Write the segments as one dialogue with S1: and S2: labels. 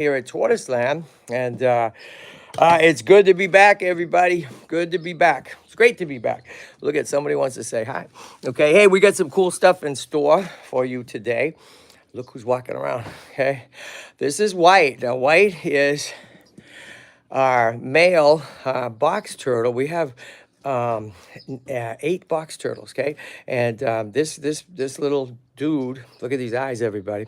S1: Here at TortoiseLand, and it's good to be back, everybody. Good to be back. It's great to be back. Look at somebody wants to say hi. Okay, hey, we got some cool stuff in store for you today. Look who's walking around. Okay, this is White. Now, White is our male box turtle. We have 8 box turtles. Okay, and this little dude. Look at these eyes, everybody.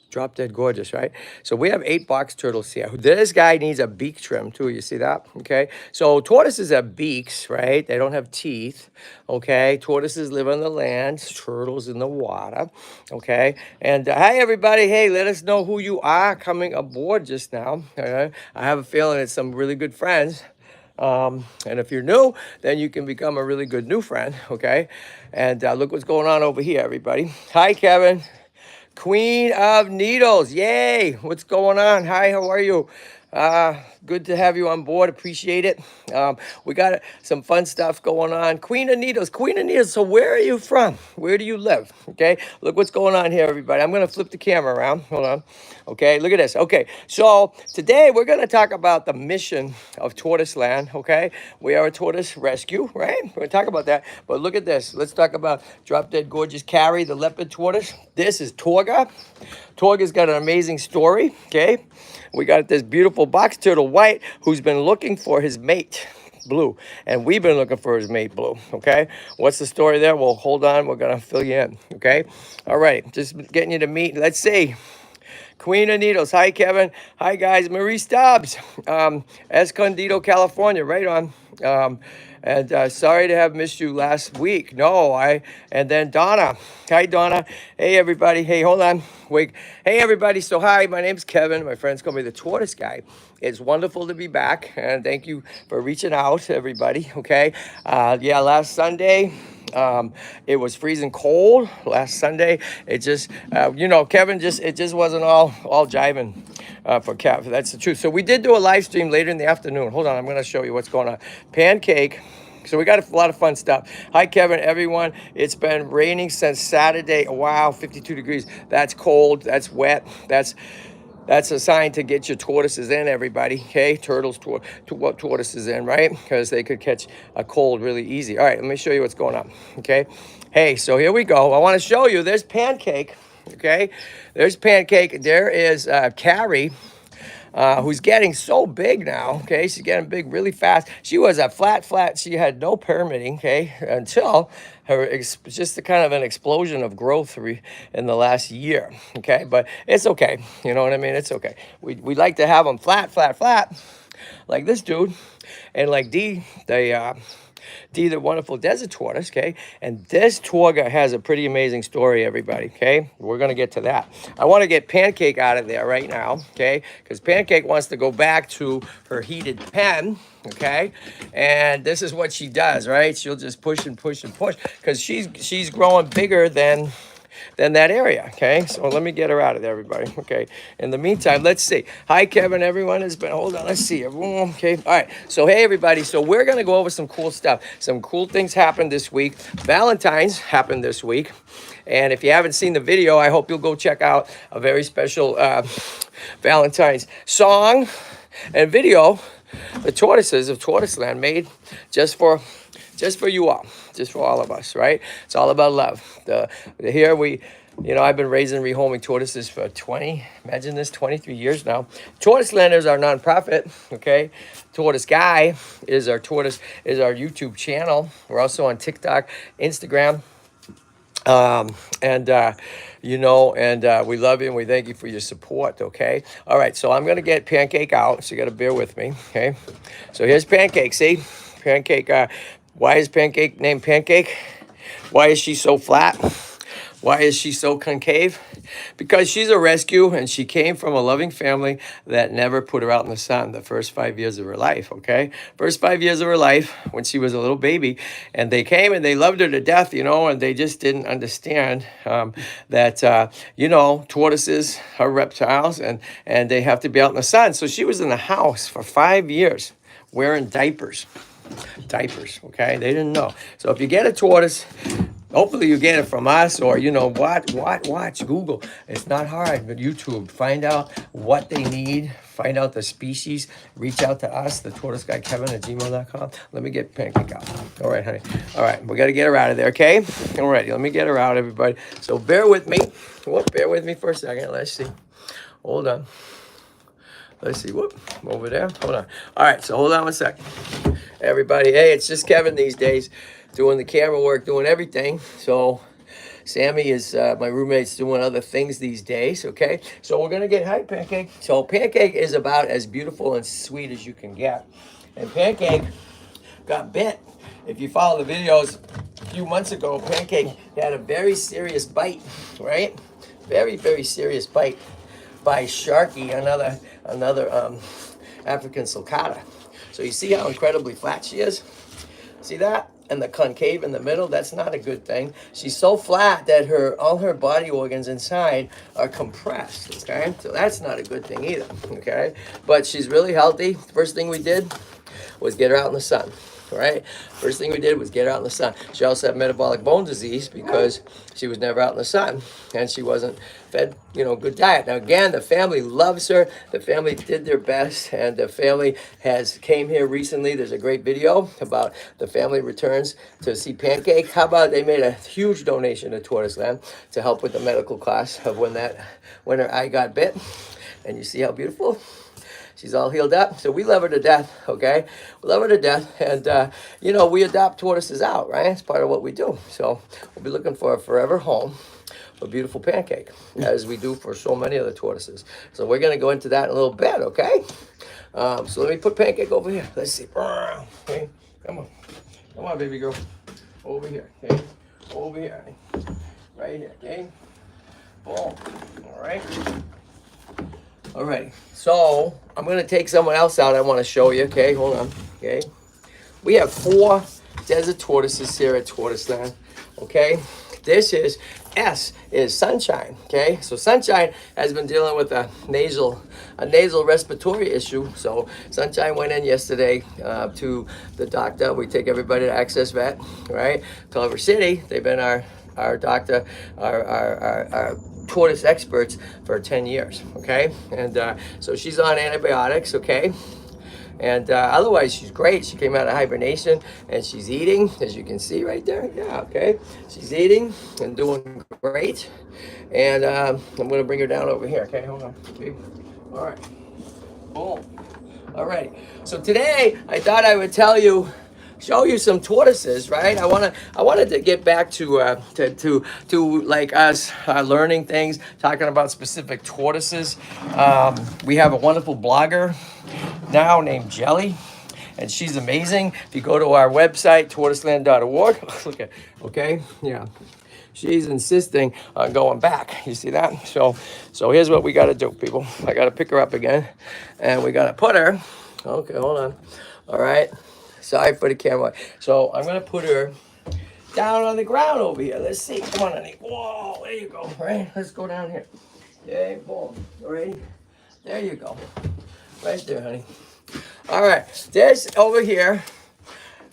S1: Drop dead gorgeous, right? So we have 8 box turtles here. This guy needs a beak trim too. You see that? Okay. So tortoises have beaks, right? They don't have teeth. Okay. Tortoises live on the land. Turtles in the water. Okay. And hi, everybody. Hey, let us know who you are coming aboard just now. I have a feeling it's some really good friends. And if you're new, then you can become a really good new friend. Okay. And look what's going on over here, everybody. Hi, Kevin. Queen of Needles. Yay. What's going on? Hi, how are you? Good to have you on board. Appreciate it. We got some fun stuff going on. Queen of Needles. Queen of Needles. So where are you from? Where do you live? Okay. Look what's going on here, everybody. I'm going to flip the camera around. Hold on. Okay. Look at this. Okay. So today we're going to talk about the mission of TortoiseLand. Okay. We are a tortoise rescue, right? We're going to talk about that. But look at this. Let's talk about Drop Dead Gorgeous Carrie, the leopard tortoise. This is Torga. Torga's got an amazing story. Okay. We got this beautiful box turtle, White, who's been looking for his mate, Blue. And we've been looking for his mate, Blue. Okay. What's the story there? Well, hold on. We're going to fill you in. Okay. All right. Just getting you to meet. Let's see. Queen of Needles. Hi, Kevin. Hi, guys. Marie Stubbs. Escondido, California. Right on. And sorry to have missed you last week. No, and then Donna. Hi, Donna. Hey, everybody. Hey, hold on. Wait. Hey, everybody. So, hi, my name's Kevin. My friends call me the Tortoise Guy. It's wonderful to be back. And thank you for reaching out, everybody. Okay. Yeah, last Sunday, it was freezing cold last Sunday. It just, Kevin it just wasn't all jiving for Kev. That's the truth. So we did do a live stream later in the afternoon. Hold on, I'm going to show you what's going on. Pancake. So we got a lot of fun stuff. Hi, Kevin, everyone. It's been raining since Saturday. Wow, 52 degrees. That's cold. That's wet. That's a sign to get your tortoises in, everybody. Okay, tortoises in, right? Because they could catch a cold really easy. All right, let me show you what's going on. Okay, hey, so here we go. I want to show you. There's Pancake. Okay, there's Pancake. There is Carrie. Who's getting so big now, okay? She's getting big really fast. She was a flat. She had no permitting, okay, until just a kind of an explosion of growth in the last year, okay? But it's okay, you know what I mean? It's okay. We like to have them flat, like this dude, and like D, the wonderful desert tortoise, okay? And this Torga has a pretty amazing story, everybody, okay? We're going to get to that. I want to get Pancake out of there right now, okay? Because Pancake wants to go back to her heated pen, okay? And this is what she does, right? She'll just push and push and push because she's growing bigger than that area, okay? So let me get her out of there, everybody, okay? In the meantime, let's see. Hi, Kevin, everyone has been, hold on, let's see, everyone, okay? All right, so hey, everybody, so we're going to go over some cool stuff. Some cool things happened this week. Valentine's happened this week. And if you haven't seen the video, I hope you'll go check out a very special Valentine's song and video the tortoises of TortoiseLand made just for you all, just for all of us, right? It's all about love. Here we, I've been raising rehoming tortoises for 23 years now. TortoiseLand is our nonprofit, okay? Tortoise Guy is our YouTube channel. We're also on TikTok, Instagram. We love you and we thank you for your support, okay? All right, so I'm going to get Pancake out, so you got to bear with me, okay? So here's Pancake, see? Pancake, why is Pancake named Pancake? Why is she so flat? Why is she so concave? Because she's a rescue and she came from a loving family that never put her out in the sun the first 5 years of her life, okay? First 5 years of her life when she was a little baby, and they came and they loved her to death, and they just didn't understand that, tortoises are reptiles and they have to be out in the sun. So she was in the house for 5 years wearing diapers, okay? They didn't know. So if you get a tortoise, Hopefully you get it from us, or you know, watch Google. It's not hard, but YouTube. Find out what they need. Find out the species. Reach out to us, the tortoise guy Kevin at gmail.com. Let me get Pancake out. All right, honey. All right, we got to get her out of there, okay? All right, let me get her out, everybody. So bear with me. Whoop, bear with me for a second. Let's see. Hold on. Let's see. Whoop, over there. Hold on. All right, so hold on 1 second. Everybody, hey, it's just Kevin these days, doing the camera work, doing everything. So Sammy is, my roommate's doing other things these days, okay? So we're gonna get, hi, Pancake. So Pancake is about as beautiful and sweet as you can get. And Pancake got bit. If you follow the videos, a few months ago, Pancake had a very serious bite, right? Very, very serious bite by Sharky, another African sulcata. So you see how incredibly flat she is? See that? And the concave in the middle, that's not a good thing. She's so flat that all her body organs inside are compressed, okay? So that's not a good thing either, okay? But she's really healthy. First thing we did was get her out in the sun, right? First thing we did was get her out in the sun. She also had metabolic bone disease because she was never out in the sun and she wasn't fed, you know, good diet. Now again, the family loves her. The family did their best, and the family came here recently. There's a great video about the family returns to see Pancake. How about they made a huge donation to TortoiseLand to help with the medical costs of when her eye got bit. And you see how beautiful? She's all healed up. So we love her to death, okay? We love her to death. And, you know, we adopt tortoises out, right? It's part of what we do. So we'll be looking for a forever home for beautiful Pancake, as we do for so many other tortoises. So we're going to go into that in a little bit, okay? So let me put Pancake over here. Let's see. Okay, come on. Come on, baby girl. Over here, okay? Over here, honey. Right here, okay? Boom. All right. All right, so I'm gonna take someone else out I wanna show you, okay? Hold on, okay? We have 4 desert tortoises here at TortoiseLand, okay? This is Sunshine, okay? So Sunshine has been dealing with a nasal respiratory issue. So Sunshine went in yesterday to the doctor. We take everybody to Access Vet, right? Culver City, they've been our doctor, our tortoise experts for 10 years, okay? And so she's on antibiotics, okay? And otherwise, she's great. She came out of hibernation, and she's eating, as you can see right there. Yeah, okay? She's eating and doing great. And I'm going to bring her down over here, okay? Hold on. Okay. All right. Boom. All right. So today, I thought I would show you some tortoises, right? I wanted to get back to like us learning things, talking about specific tortoises. We have a wonderful blogger now named Jelly, and she's amazing. If you go to our website, tortoiseland.org, look at, okay, yeah, she's insisting on going back. You see that? So here's what we got to do, people. I got to pick her up again, and we got to put her. Okay, hold on. All right. Sorry for the camera. So I'm gonna put her down on the ground over here. Let's see. Come on, honey. Whoa, there you go. All right, let's go down here. Okay, boom. All right, there you go. Right there, honey. All right, this over here.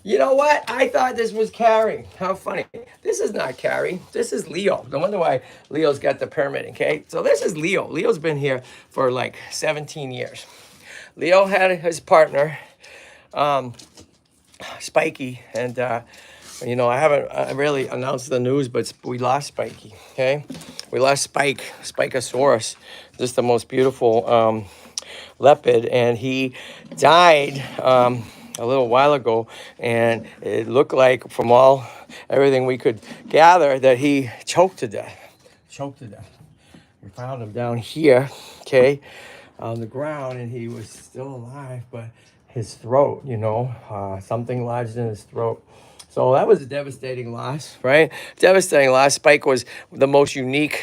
S1: You know what? I thought this was Carrie. How funny. This is not Carrie. This is Leo. No wonder why Leo's got the permitting, okay? So this is Leo. Leo's been here for like 17 years. Leo had his partner, Spiky, and you know, I haven't really announced the news, but we lost Spiky, okay? We lost Spikosaurus, just the most beautiful leopard, and he died a little while ago, and it looked like from everything we could gather that he choked to death. We found him down here, okay, on the ground, and he was still alive, but his throat, you know, something lodged in his throat. So that was a devastating loss, right? Devastating loss. Spike was the most unique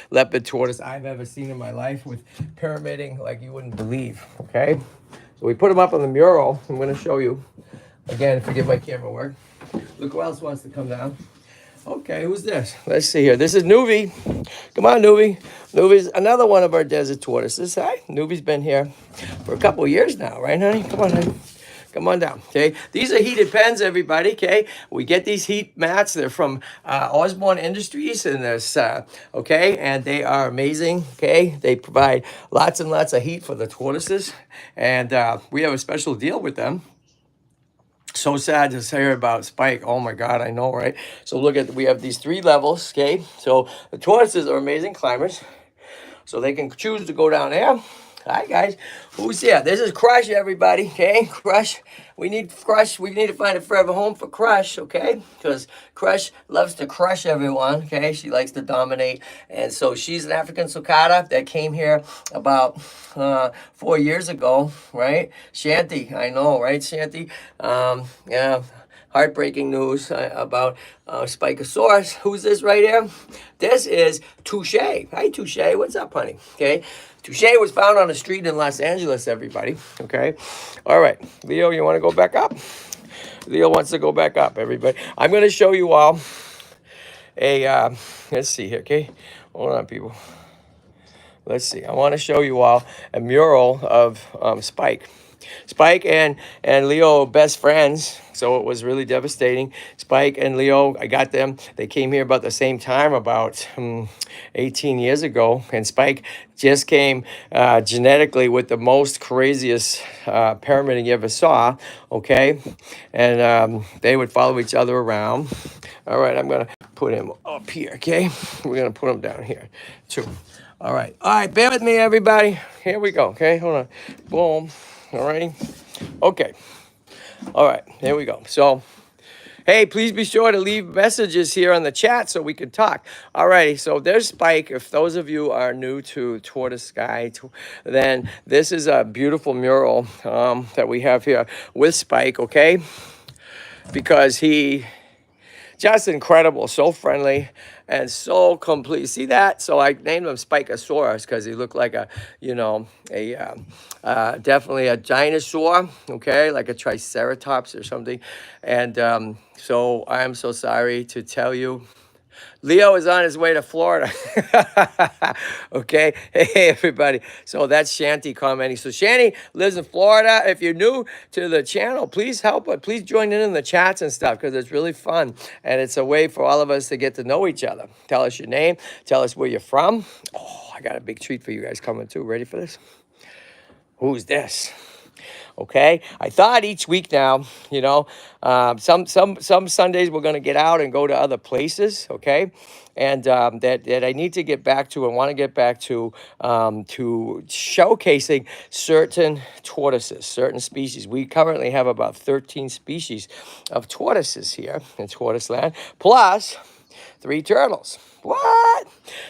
S1: leopard tortoise I've ever seen in my life, with pyramiding like you wouldn't believe, okay? So we put him up on the mural. I'm going to show you. Again, forgive my camera work. Look who else wants to come down. Okay, who's this? Let's see here. This is Nuvi. Come on, Nuvi. Nuvi's another one of our desert tortoises. Hi, Nuvi's been here for a couple of years now, right, honey? Come on, honey. Come on down, okay? These are heated pens, everybody, okay? We get these heat mats. They're from Osborne Industries, and there's, okay? And they are amazing, okay? They provide lots and lots of heat for the tortoises, and we have a special deal with them. So sad to hear about Spike. Oh my God, I know, right? So look at, we have these 3 levels, okay? So the tortoises are amazing climbers. So they can choose to go down there. Hi guys, who's here? This is Crush, everybody, okay? Crush, we need Crush. We need to find a forever home for Crush, okay? Because Crush loves to crush everyone, okay? She likes to dominate. And so she's an African sulcata that came here about 4 years ago, right? Shanty, I know, right, Shanty? Yeah. Heartbreaking news about Spikosaurus. Who's this right here? This is Touche. Hi, Touche. What's up, honey? Okay. Touche was found on a street in Los Angeles, everybody. Okay. All right. Leo, you want to go back up? Leo wants to go back up, everybody. I'm going to show you all a, let's see here, okay? Hold on, people. Let's see. I want to show you all a mural of Spike. Spike and Leo are best friends, so it was really devastating. Spike and Leo, I got them. They came here about the same time, about 18 years ago. And Spike just came genetically with the most craziest pyramid you ever saw, okay? And they would follow each other around. All right, I'm going to put him up here, okay? We're going to put him down here, too. All right, bear with me, everybody. Here we go, okay? Hold on. Boom. All righty. Okay. All right. Here we go. So, hey, please be sure to leave messages here on the chat so we can talk. All righty. So there's Spike. If those of you are new to Tortoise Guy, then this is a beautiful mural that we have here with Spike, okay? Because he just incredible, so friendly and so complete. See that? So I named him Spikosaurus because he looked like a, you know, definitely a dinosaur, okay, like a triceratops or something. And so I'm so sorry to tell you, Leo is on his way to Florida. Okay. Hey, everybody. So that's Shanty commenting. So Shanty lives in Florida. If you're new to the channel, please help. Please join in the chats and stuff because it's really fun. And it's a way for all of us to get to know each other. Tell us your name. Tell us where you're from. Oh, I got a big treat for you guys coming too. Ready for this? Who's this? Okay, I thought each week now, you know, some Sundays we're going to get out and go to other places, okay, and that I need to get back to and want to get back to showcasing certain tortoises, certain species. We currently have about 13 species of tortoises here in TortoiseLand, plus 3 turtles. What?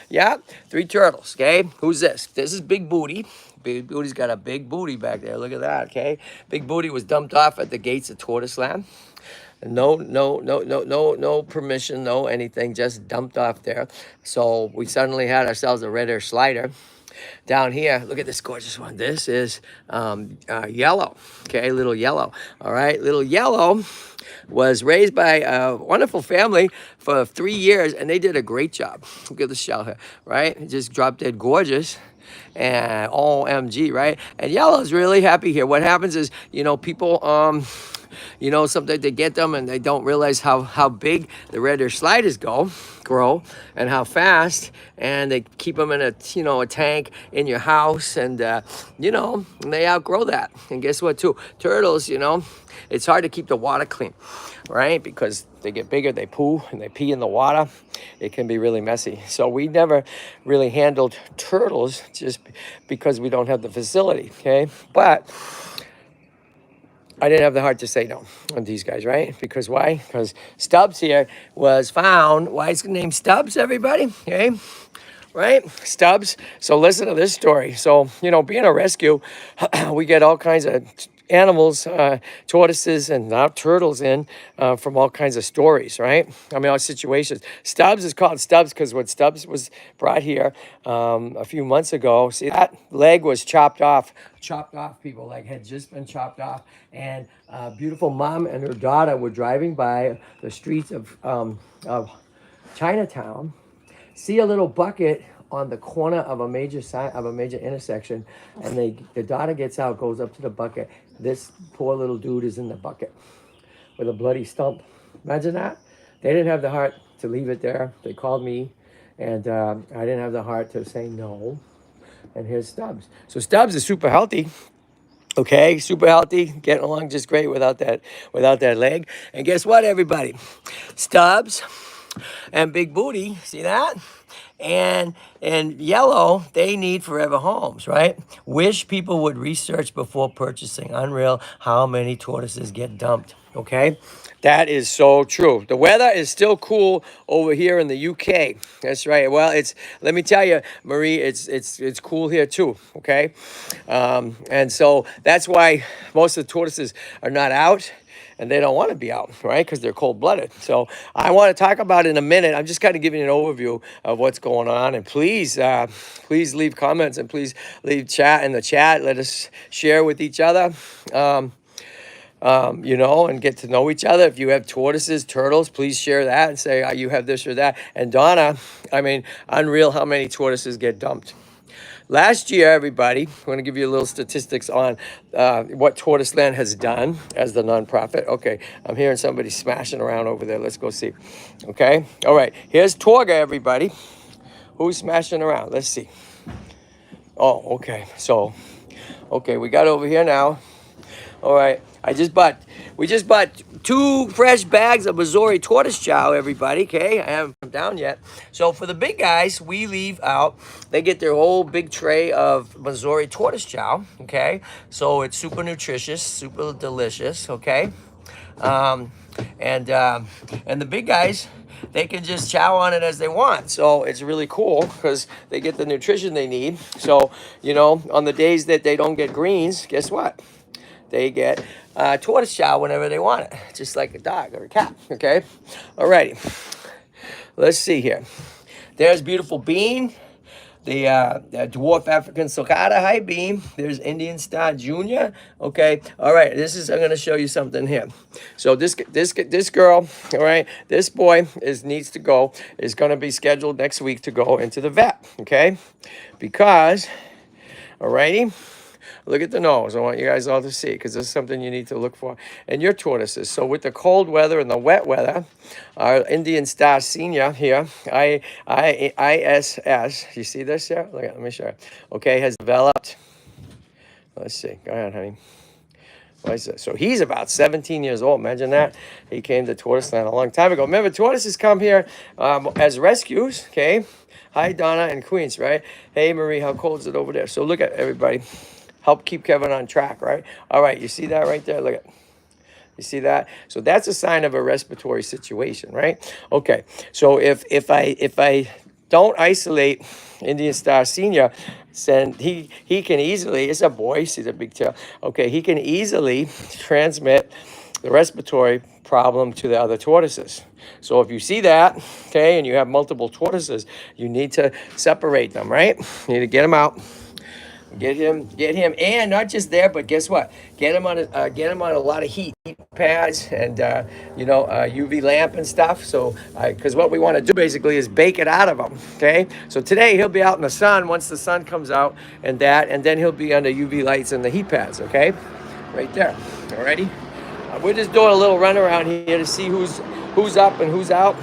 S1: Yeah, 3 turtles, okay? Who's this? This is Big Booty. Big Booty's got a big booty back there. Look at that, okay? Big Booty was dumped off at the gates of TortoiseLand. No permission, no anything, just dumped off there. So we suddenly had ourselves a red hair slider. Down here, look at this gorgeous one. This is Yellow, okay? Little Yellow, all right? Little Yellow was raised by a wonderful family for 3 years, and they did a great job. Look at the shell here, right? Just drop dead gorgeous. And OMG, right? And Yellow's really happy here. What happens is, you know, people, you know, sometimes they get them and they don't realize how big the red hair sliders grow and how fast, and they keep them in a, you know, a tank in your house, and you know, and they outgrow that. And guess what too? Turtles, you know, it's hard to keep the water clean, right? Because they get bigger, they poo and they pee in the water. It can be really messy. So we never really handled turtles just because we don't have the facility, okay? But I didn't have the heart to say no on these guys, right? Because why? Because Stubbs here was found. Why is his name Stubbs, everybody? Okay, right? Stubbs. So listen to this story. So, you know, being a rescue, we get all kinds of animals, tortoises and now turtles in from all kinds of stories, right? I mean, all situations. Stubbs is called Stubbs because when Stubbs was brought here a few months ago, see, that leg was chopped off, people, like had just been chopped off. And beautiful mom and her daughter were driving by the streets of Chinatown, see a little bucket on the corner of a major sign of a major intersection, and the daughter gets out, goes up to the bucket. This poor little dude is in the bucket with a bloody stump. Imagine that. They didn't have the heart to leave it there. They called me, and I didn't have the heart to say no. And here's Stubbs. So Stubbs is super healthy. Okay, super healthy, getting along just great without that leg. And guess what, everybody? Stubbs and Big Booty, see that? And Yellow, they need forever homes, right? Wish people would research before purchasing. Unreal how many tortoises get dumped, okay? That is so true. The weather is still cool over here in the UK. That's right. Well, let me tell you, Marie, it's cool here too, okay? And so that's why most of the tortoises are not out. And they don't want to be out, right? Because they're cold-blooded. So I want to talk about it in a minute. I'm just kind of giving you an overview of what's going on. And please leave comments and please leave chat in the chat. Let us share with each other, and get to know each other. If you have tortoises, turtles, please share that and say, you have this or that. And Donna, unreal how many tortoises get dumped. Last year, everybody, I'm going to give you a little statistics on what TortoiseLand has done as the nonprofit. Okay, I'm hearing somebody smashing around over there. Let's go see. Okay, all right. Here's Torga, everybody. Who's smashing around? Let's see. Oh, okay. So, okay, we got over here now. All right. We just bought 2 fresh bags of Missouri tortoise chow, everybody, okay? I haven't put them down yet. So for the big guys, we leave out, they get their whole big tray of Missouri tortoise chow, okay? So it's super nutritious, super delicious, okay? And the big guys, they can just chow on it as they want. So it's really cool because they get the nutrition they need. So, on the days that they don't get greens, guess what? They get tortoise chow whenever they want it, just like a dog or a cat, okay? All righty. Let's see here. There's beautiful Bean, the dwarf African sulcata high beam. There's Indian Star Junior, okay? All right, I'm going to show you something here. So this girl, all right, this boy is going to be scheduled next week to go into the vet, okay? Because, all righty. Look at the nose. I want you guys all to see because this is something you need to look for in your tortoises. So with the cold weather and the wet weather, our Indian Star Senior here, ISS, you see this here? Look at, let me show you. Okay, has developed. Let's see. Go ahead, honey. What is it? So he's about 17 years old. Imagine that. He came to TortoiseLand a long time ago. Remember, tortoises come here as rescues, okay? Hi, Donna and Queens, right? Hey, Marie, how cold is it over there? So look at everybody. Help keep Kevin on track, right? All right, you see that right there? Look at, you see that? So that's a sign of a respiratory situation, right? Okay, so if I don't isolate Indian Star Senior, then he can easily, it's a boy, see the big tail. Okay, he can easily transmit the respiratory problem to the other tortoises. So if you see that, okay, and you have multiple tortoises, you need to separate them, right? You need to get them out. Get him, and not just there, but guess what? Get him on a lot of heat pads and UV lamp and stuff. So, because what we want to do basically is bake it out of him. Okay. So today he'll be out in the sun once the sun comes out, and then he'll be under UV lights and the heat pads. Okay, right there. Alrighty. We're just doing a little run around here to see who's up and who's out.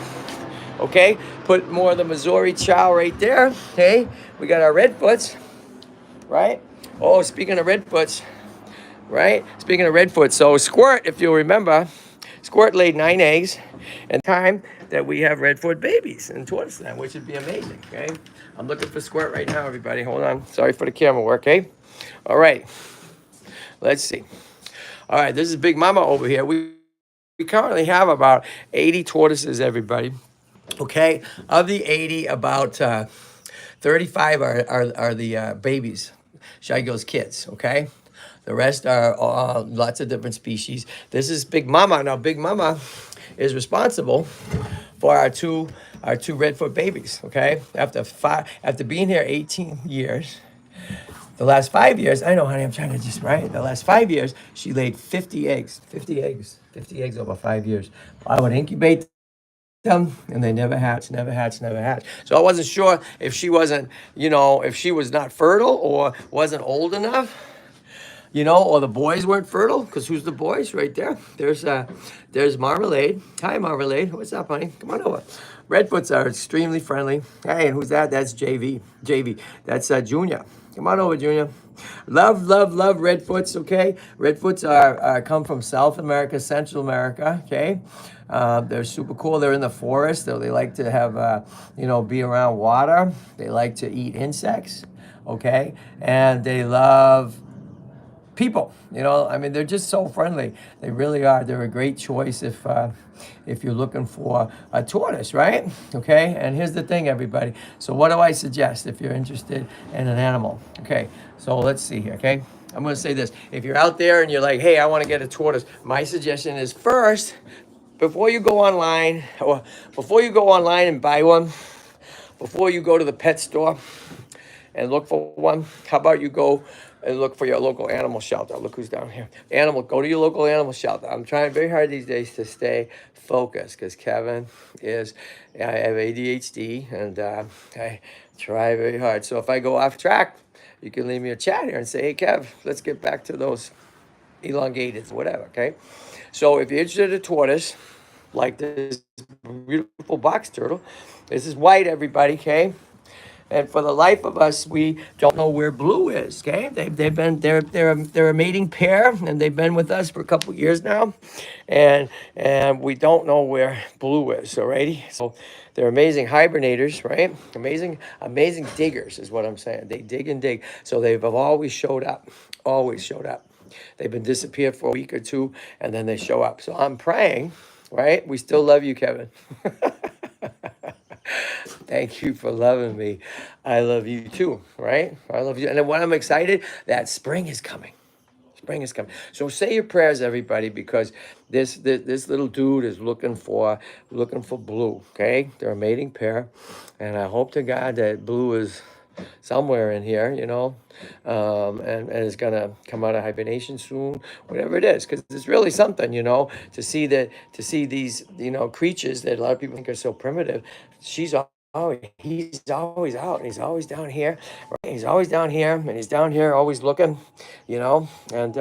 S1: Okay. Put more of the Missouri chow right there. Okay. We got our Redfoots. Right? Oh, speaking of Redfoots, right? Speaking of Redfoot, so Squirt, if you'll remember, Squirt laid 9 eggs, and time that we have Redfoot babies in TortoiseLand, which would be amazing, okay? I'm looking for Squirt right now, everybody. Hold on. Sorry for the camera work, okay? All right. Let's see. All right, this is Big Mama over here. We currently have about 80 tortoises, everybody. Okay? Of the 80, about 35 are the babies. Shy Girl's kids, okay? The rest are lots of different species. This is Big Mama. Now, Big Mama is responsible for our two Redfoot babies, okay? After being here 18 years, the last 5 years, I know, honey, I'm trying to just, right? The last 5 years, she laid 50 eggs. 50 eggs over 5 years. I would incubate them, and they never hatch, never hatch, never hatch. So I wasn't sure if she wasn't, you know, if she was not fertile or wasn't old enough, you know, or the boys weren't fertile. Because who's the boys right there? There's Marmalade. Hi, Marmalade. What's up, honey? Come on over. Redfoots are extremely friendly. Hey, and who's that? That's JV. JV. That's Junior. Come on over, Junior. Love, love, love Redfoots, okay? Redfoots are come from South America, Central America, okay? They're super cool. They're in the forest. They like to have, you know, be around water. They like to eat insects, okay? And they love people. You know, I mean, they're just so friendly. They really are. They're a great choice if you're looking for a tortoise, right? Okay. And here's the thing, everybody. So what do I suggest if you're interested in an animal? Okay. So let's see here. Okay. I'm going to say this. If you're out there and you're like, hey, I want to get a tortoise, my suggestion is first, before you go online and buy one, before you go to the pet store and look for one, how about you go and look for your local animal shelter? Look who's down here. Go to your local animal shelter. I'm trying very hard these days to stay focused because Kevin I have ADHD and I try very hard. So if I go off track, you can leave me a chat here and say, hey, Kev, let's get back to those elongated, whatever, okay? So if you're interested in a tortoise, like this beautiful box turtle, this is white, everybody, okay? And for the life of us, we don't know where Blue is. Okay, they're a mating pair, and they've been with us for a couple years now, and we don't know where Blue is. Alrighty, so they're amazing hibernators, right? Amazing diggers is what I'm saying. They dig and dig, so they've always showed up, always showed up. They've been disappeared for a week or two, and then they show up. So I'm praying, right? We still love you, Kevin. Thank you for loving me. I love you too, right? I love you. And then when I'm excited, that spring is coming. Spring is coming. So say your prayers, everybody, because this little dude is looking for Blue. Okay, they're a mating pair, and I hope to God that Blue is somewhere in here, you know, and is gonna come out of hibernation soon, whatever it is, because it's really something, you know, to see these, you know, creatures that a lot of people think are so primitive. He's always out, and he's always down here. Right? He's always down here, and he's down here always looking, you know. And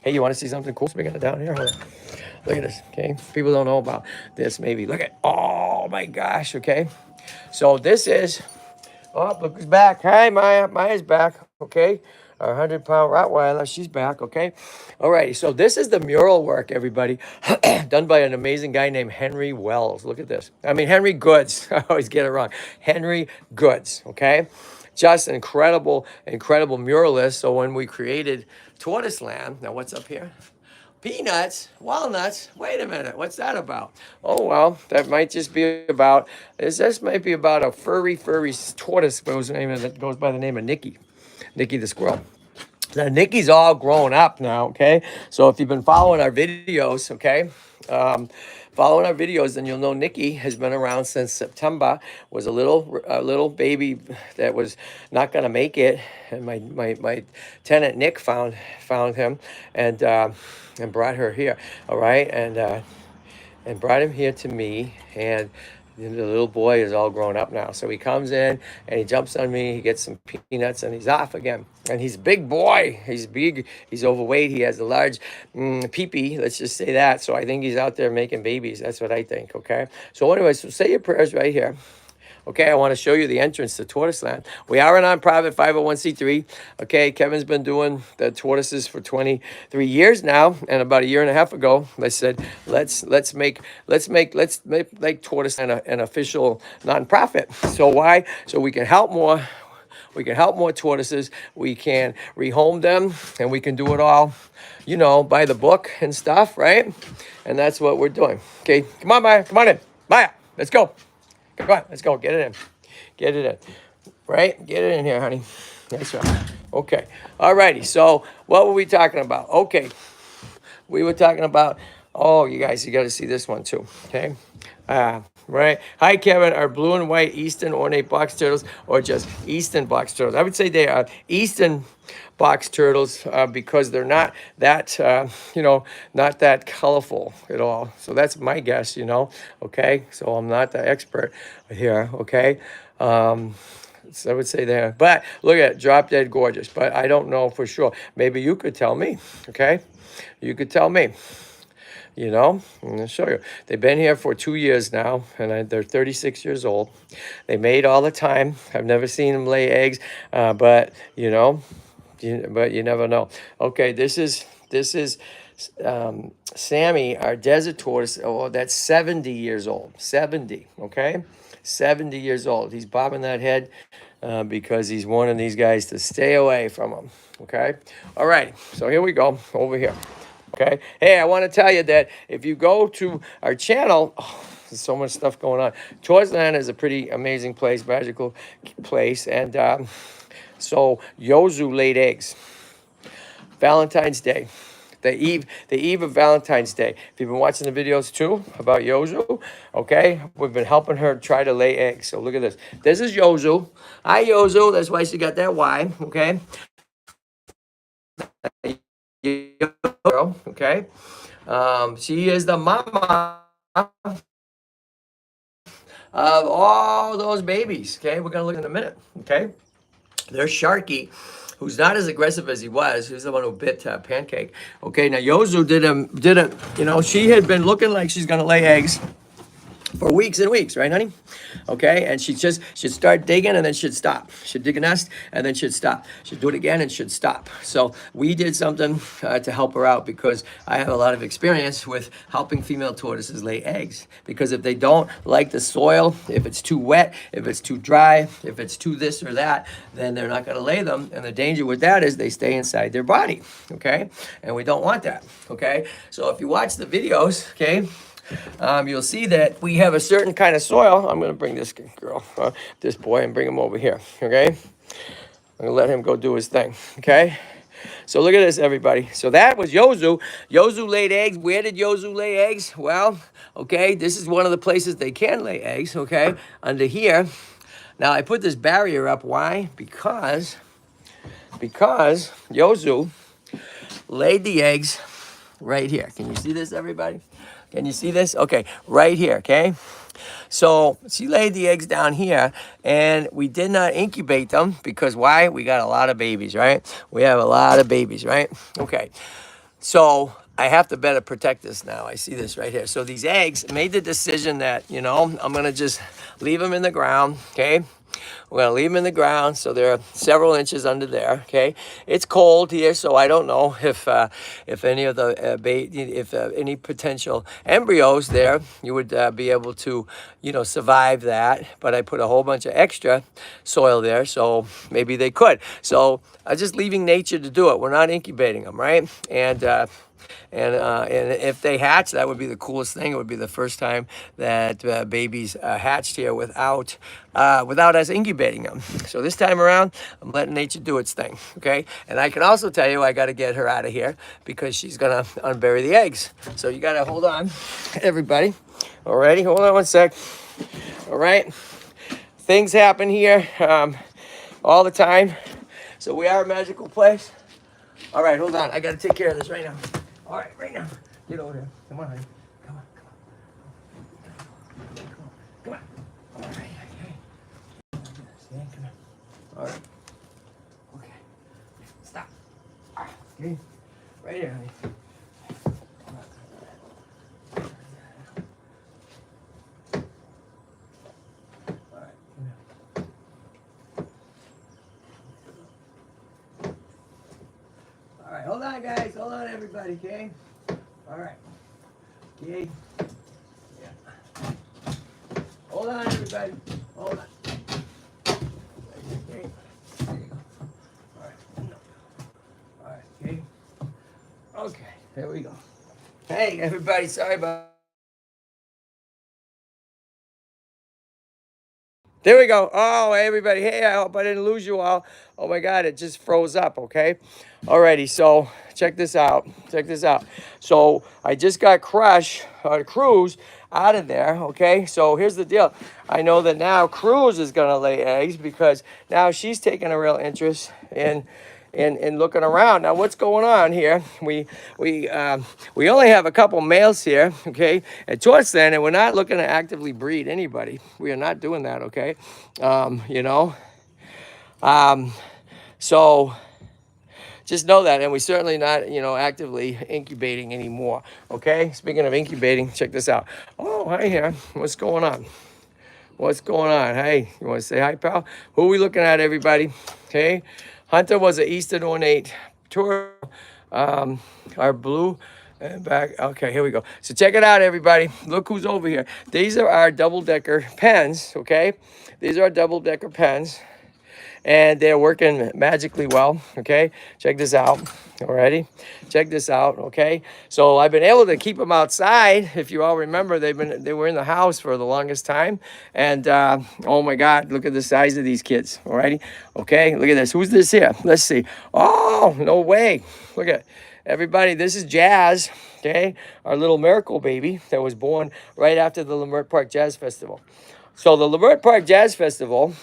S1: hey, you want to see something cool? Speaking of down here, hold on. Look at this. Okay, people don't know about this. Maybe look at. Oh my gosh. Okay, so this is. Oh, look who's back. Hi, Maya. Maya's back. Okay. Our 100-pound Rottweiler, she's back, okay? All right, so this is the mural work, everybody, done by an amazing guy named Henry Wells. Look at this. I mean, Henry Goods. I always get it wrong. Henry Goods, okay? Just incredible muralist. So when we created TortoiseLand, now what's up here? Peanuts, walnuts. Wait a minute, what's that about? Oh well, that might just be about. This might be about a furry tortoise. That goes by the name of Nikki the squirrel. Now Nikki's all grown up now. Okay, so if you've been following our videos, okay. Then you'll know Nikki has been around since September. Was a little baby that was not gonna make it, and my tenant Nick found him and brought her here. All right, and brought him here to me, and the little boy is all grown up now. So he comes in and he jumps on me, he gets some peanuts, and he's off again. And he's a big boy. He's big, he's overweight, he has a large pee-pee, let's just say that. So I think he's out there making babies. That's what I think, okay? So anyway, so say your prayers right here. Okay, I want to show you the entrance to TortoiseLand. We are a nonprofit 501c3. Okay, Kevin's been doing the tortoises for 23 years now, and about a year and a half ago, I said, let's make TortoiseLand an official nonprofit. So why? So we can help more. We can help more tortoises. We can rehome them, and we can do it all, you know, by the book and stuff, right? And that's what we're doing. Okay, come on, Maya. Come on in. Maya, let's go. Come on, let's go. Get it in. Get it in. Right? Get it in here, honey. That's right. Okay. All righty. So what were we talking about? Okay. We were talking about, oh, you guys, you got to see this one too. Okay. Right. Hi, Kevin. Are blue and white Eastern ornate box turtles or just Eastern box turtles? I would say they are Eastern box turtles because they're not that, not that colorful at all. So that's my guess, okay? So I'm not the expert here, okay? So I would say there. But look at it, drop dead gorgeous. But I don't know for sure. Maybe you could tell me, okay? You could tell me. I'm going to show you. They've been here for 2 years now, and they're 36 years old. They mate all the time. I've never seen them lay eggs, but but you never know. Okay, this is Sammy, our desert tortoise. Oh, that's 70 years old. 70. Okay, 70 years old. He's bobbing that head because he's warning these guys to stay away from him. Okay. All right. So here we go over here. Okay. Hey, I want to tell you that if you go to our channel, there's so much stuff going on. TortoiseLand is a pretty amazing place, magical place. And so Yozoo laid eggs. Valentine's Day. The eve of Valentine's Day. If you've been watching the videos too about Yozoo, okay, we've been helping her try to lay eggs. So look at this. This is Yozoo. Hi, Yozoo. That's why she got that Y, okay? Okay. She is the mama of all those babies. Okay, we're gonna look in a minute. Okay, there's Sharky, who's not as aggressive as he was. He's the one who bit Pancake. Okay, now Yozoo didn't. She had been looking like she's gonna lay eggs for weeks and weeks, right, honey? Okay, and she'd start digging and then she'd stop. She'd dig a nest and then she'd stop. She'd do it again and she'd stop. So we did something to help her out because I have a lot of experience with helping female tortoises lay eggs. Because if they don't like the soil, if it's too wet, if it's too dry, if it's too this or that, then they're not gonna lay them. And the danger with that is they stay inside their body, okay? And we don't want that, okay? So if you watch the videos, okay, you'll see that we have a certain kind of soil. I'm going to bring this this boy, and bring him over here, okay? I'm going to let him go do his thing, okay? So look at this, everybody. So that was Yozoo. Yozoo laid eggs. Where did Yozoo lay eggs? Well, okay, this is one of the places they can lay eggs, okay, under here. Now, I put this barrier up. Why? Because Yozoo laid the eggs right here. Can you see this, everybody? Can you see this? Okay, right here, okay? So she laid the eggs down here, and we did not incubate them because why? We got a lot of babies, right? We have a lot of babies, right? Okay, so I have to better protect this now. I see this right here. So these eggs made the decision that, I'm going to just leave them in the ground, okay? We're going to leave them in the ground, so they're several inches under there, okay? It's cold here, so I don't know if any of the, any potential embryos there, you would be able to, survive that. But I put a whole bunch of extra soil there, so maybe they could. So I'm just leaving nature to do it. We're not incubating them, right? And if they hatch, that would be the coolest thing. It would be the first time that babies hatched here without us incubating them. So this time around, I'm letting nature do its thing, okay? And I can also tell you I got to get her out of here because she's going to unbury the eggs. So you got to hold on, everybody. Alrighty, hold on one sec. All right, things happen here all the time. So we are a magical place. All right, hold on. I got to take care of this right now. All right, right now. Get over there. Come on, honey. Come on. Come on. All right, okay. Stand, come on. All right. Okay. Stop. Okay. Right here, honey. All right, come here. All right, hold on, guys. Hold on, everybody, okay? All right. Okay. Yeah. Hold on, everybody. Hold on. Okay. There you go. All right. All right, okay. Okay, there we go. Hey, everybody, sorry about. There we go. Oh, hey, everybody. Hey, I hope I didn't lose you all. Oh, my God, it just froze up, okay? Alrighty, so check this out. Check this out. So I just got Cruz out of there, okay? So here's the deal. I know that now Cruz is going to lay eggs because now she's taking a real interest in and looking around. Now, what's going on here? We only have a couple males here, okay, at TortoiseLand, and we're not looking to actively breed anybody. We are not doing that, okay? You know, so just know that, and we're certainly not, you know, actively incubating anymore, okay? Speaking of incubating, check this out. Oh, hi here. What's going on? What's going on? Hey, you want to say hi, pal? Who are we looking at, everybody? Okay. Hunter was an Eastern ornate tour. Our blue and back. Okay, here we go. So check it out, everybody. Look who's over here. These are our double-decker pens, okay? These are our double-decker pens. And they're working magically well, okay? Check this out, alrighty? Check this out, okay? So I've been able to keep them outside. If you all remember, they were in the house for the longest time. And oh my God, look at the size of these kids, alrighty? Okay, look at this. Who's this here? Let's see. Oh, no way. Look at everybody. This is Jazz, okay? Our little miracle baby that was born right after the Leimert Park Jazz Festival. So the Leimert Park Jazz Festival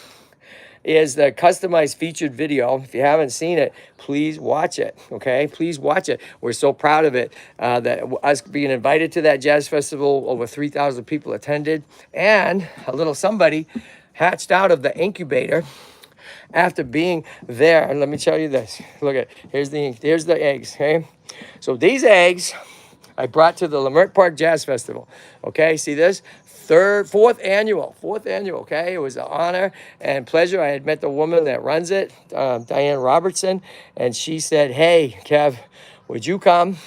S1: is the customized featured video. If you haven't seen it, please watch it, okay? Please watch it. We're so proud of it, that us being invited to that jazz festival, over 3,000 people attended, and a little somebody hatched out of the incubator after being there. And let me tell you this. Look at, here's the eggs, okay? So these eggs I brought to the Leimert Park Jazz Festival, okay? See this? Fourth annual, okay? It was an honor and pleasure. I had met the woman that runs it, Diane Robertson, and she said, hey, Kev, would you come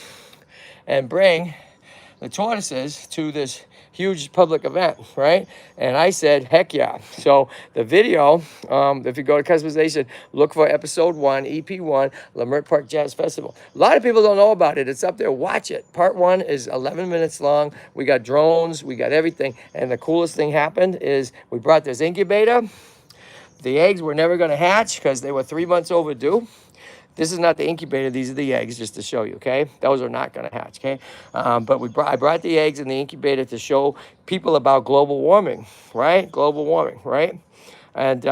S1: and bring the tortoises to this huge public event, right? And I said, heck yeah. So the video, if you go to customization, look for episode 1, EP1, Leimert Park Jazz Festival. A lot of people don't know about it. It's up there. Watch it. Part 1 is 11 minutes long. We got drones. We got everything. And the coolest thing happened is we brought this incubator. The eggs were never going to hatch because they were 3 months overdue. This is not the incubator. These are the eggs, just to show you, okay? Those are not going to hatch, okay? But I brought the eggs in the incubator to show people about global warming, right? Global warming, right? And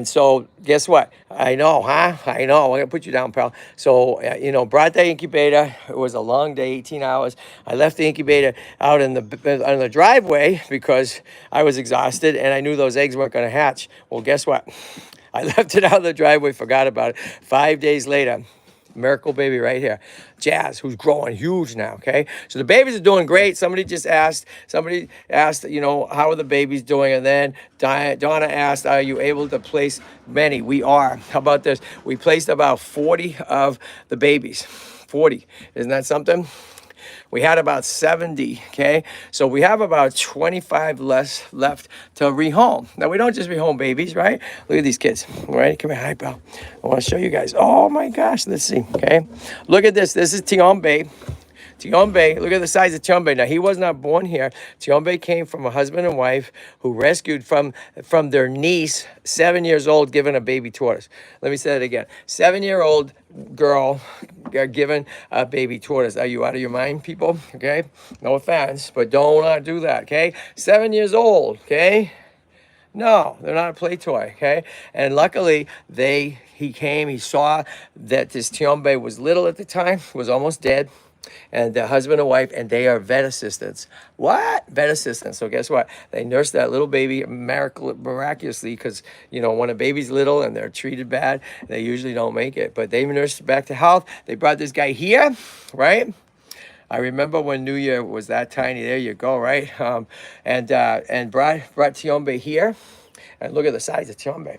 S1: so guess what? I know, huh? I know. I'm going to put you down, pal. So, you know, brought the incubator. It was a long day, 18 hours. I left the incubator out on the driveway because I was exhausted and I knew those eggs weren't going to hatch. Well, guess what? I left it out of the driveway, forgot about it. 5 days later, miracle baby right here, Jazz, who's growing huge now, okay? So the babies are doing great. Somebody asked, you know, how are the babies doing? And then Donna asked, are you able to place many? We are. How about this? We placed about 40 of the babies. 40. Isn't that something? We had about 70, okay? So we have about 25 less left to rehome. Now, we don't just rehome babies, right? Look at these kids, all right? Come here, hi, pal. I want to show you guys. Oh, my gosh, let's see, okay? Look at this. This is Tiombe. Tiombe, look at the size of Tiombe. Now, he was not born here. Tiombe came from a husband and wife who rescued from their niece, 7 years old, given a baby tortoise. Let me say that again. 7-year-old girl given a baby tortoise. Are you out of your mind, people? Okay? No offense, but don't do that, okay? 7 years old, okay? No, they're not a play toy, okay? And luckily, he saw that this Tiombe was little at the time, was almost dead. And the husband and wife, and they are vet assistants. What? Vet assistants. So guess what? They nurse that little baby miraculously because, you know, when a baby's little and they're treated bad, they usually don't make it. But they nursed back to health. They brought this guy here, right? I remember when New Year was that tiny. There you go, right? And brought Tiombe here. And look at the size of Tiombe.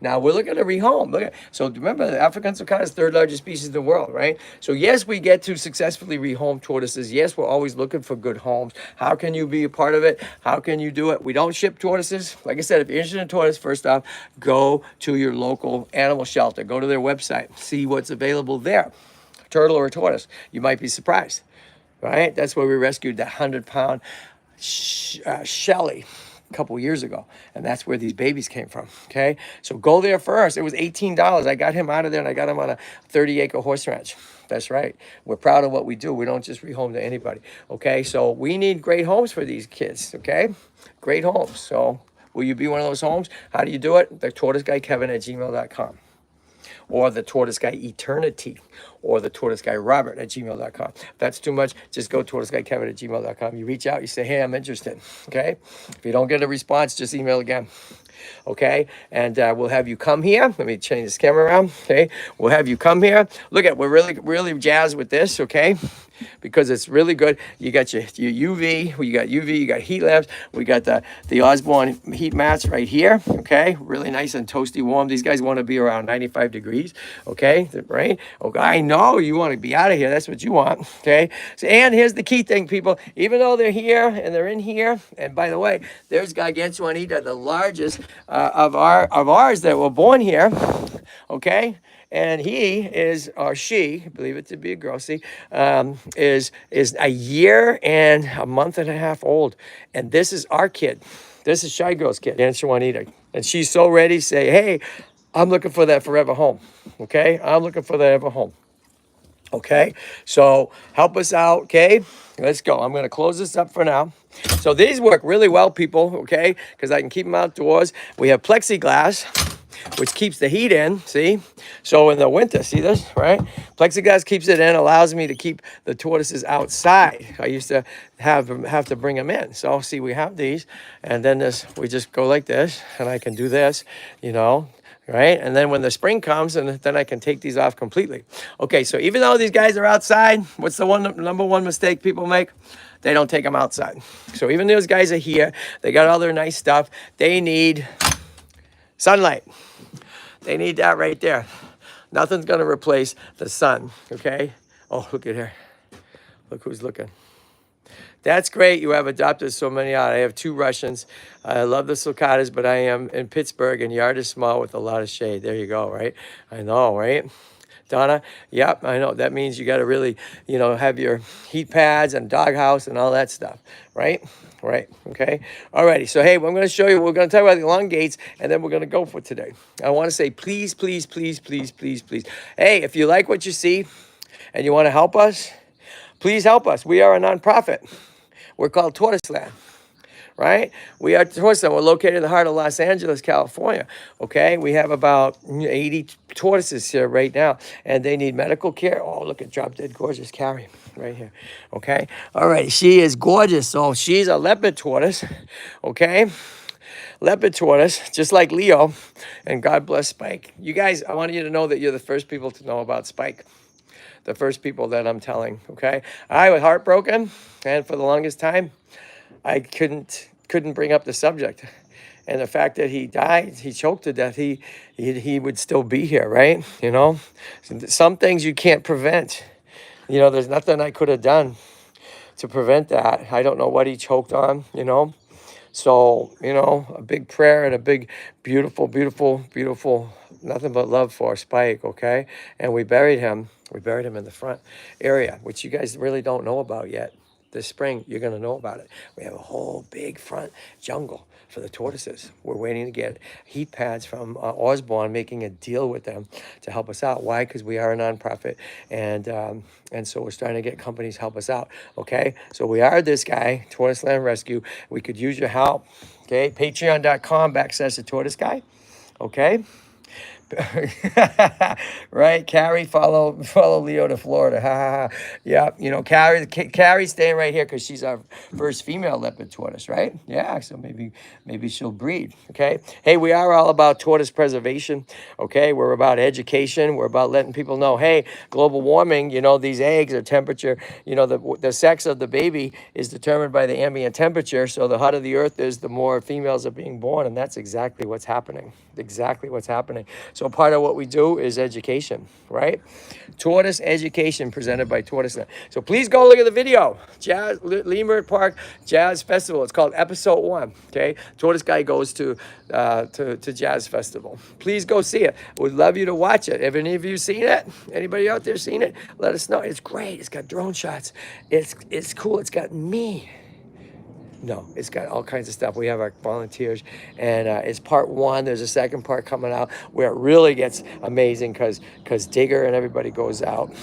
S1: Now, we're looking to rehome. So remember, the African sulcata is the third largest species in the world, right? So yes, we get to successfully rehome tortoises. Yes, we're always looking for good homes. How can you be a part of it? How can you do it? We don't ship tortoises. Like I said, if you're interested in tortoise, first off, go to your local animal shelter. Go to their website. See what's available there. Turtle or a tortoise. You might be surprised, right? That's where we rescued the 100-pound Shelly a couple years ago, and that's where these babies came from, okay? So go there first. It was $18. I got him out of there, and I got him on a 30-acre horse ranch. That's right. We're proud of what we do. We don't just rehome to anybody, okay? So we need great homes for these kids, okay? Great homes. So Will you be one of those homes? How do you do it? The tortoiseguyKevin@gmail.com. Or the Tortoise Guy Eternity, or the Tortoise Guy Robert@gmail.com. If that's too much, just go tortoiseguyKevin@gmail.com. You reach out, you say, hey, I'm interested. Okay. If you don't get a response, just email again. Okay, and we'll have you come here. Let me change this camera around. Okay, we'll have you come here. Look at, we're really jazzed with this. Okay, because it's really good. You got your UV, you got heat lamps, we got the Osborne heat mats right here. Okay, really nice and toasty warm. These guys want to be around 95 degrees. Okay, right? Okay, I know you want to be out of here. That's what you want. Okay, so, and here's the key thing, people. Even though they're here and they're in here, and by the way, there's Gargantuanita, the largest of ours that were born here. Okay, and he is, or she, believe it to be a girl, see, is a year and a month and a half old, and this is our kid. This is Shy Girl's kid, Juanita, and she's so ready to say, hey, I'm looking for that forever home. Okay, I'm looking for that ever home. Okay, so help us out. Okay, let's go. I'm going to close this up for now. So these work really well, people. Okay, because I can keep them outdoors. We have plexiglass, which keeps the heat in, see? So in the winter, see this, right? Plexiglass keeps it in, allows me to keep the tortoises outside. I used to have to bring them in. So see, we have these, and then this, we just go like this, and I can do this, you know, right? And then when the spring comes, and then I can take these off completely. Okay, so even though these guys are outside, what's the number one mistake people make? They don't take them outside. So even those guys are here, they got all their nice stuff, they need sunlight. They need that right there. Nothing's going to replace the sun, okay? Oh, look at her. Look who's looking. That's great. You have adopted so many out. I have 2 Russians. I love the sulcatas, but I am in Pittsburgh, and yard is small with a lot of shade. There you go, right? I know, right? Donna, yep, I know. That means you got to really, you know, have your heat pads and doghouse and all that stuff, right? Right, okay. Alrighty, so hey, I'm going to show you, we're going to talk about the elongates, and then we're going to go for today. I want to say, please, please, please, please, please, please. Hey, if you like what you see and you want to help us, please help us. We are a nonprofit. We're called TortoiseLand. Right? We are TortoiseLand. We're located in the heart of Los Angeles, California. Okay? We have about 80 tortoises here right now, and they need medical care. Oh, look at drop dead gorgeous Carrie right here. Okay? All right. She is gorgeous. So she's a leopard tortoise. Okay? Leopard tortoise, just like Leo, and God bless Spike. You guys, I want you to know that you're the first people to know about Spike. The first people that I'm telling. Okay? I was heartbroken, and for the longest time, I couldn't bring up the subject, and the fact that he died, he choked to death, he would still be here, right? You know, some things you can't prevent. You know, there's nothing I could have done to prevent that. I don't know what he choked on, you know. So, you know, a big prayer and a big, beautiful, beautiful, beautiful, nothing but love for Spike, okay? And we buried him. We buried him in the front area, which you guys really don't know about yet. This spring, you're going to know about it. We have a whole big front jungle for the tortoises. We're waiting to get heat pads from Osborne, making a deal with them to help us out. Why? Because we are a nonprofit, and so we're starting to get companies help us out. Okay, so we are this guy, TortoiseLand Rescue. We could use your help. Okay, Patreon.com/thetortoiseguy. Okay. Right, Carrie, follow Leo to Florida. Ha ha ha. Yeah, you know, Carrie's staying right here because she's our first female leopard tortoise, right? Yeah, so maybe she'll breed. Okay. Hey, we are all about tortoise preservation. Okay, we're about education. We're about letting people know, hey, global warming. You know, these eggs are temperature. You know, the sex of the baby is determined by the ambient temperature. So the hotter the earth is, the more females are being born, and that's exactly what's happening. Exactly what's happening. So part of what we do is education, right? Tortoise education presented by TortoiseLand. So please go look at the video. Jazz, Lemur Park Jazz Festival. It's called Episode 1. Okay, Tortoise Guy goes to Jazz Festival. Please go see it. We'd love you to watch it. Have any of you seen it? Anybody out there seen it? Let us know. It's great. It's got drone shots. It's cool. It's got me. No, it's got all kinds of stuff. We have our volunteers, and it's part one. There's a second part coming out where it really gets amazing because Digger and everybody goes out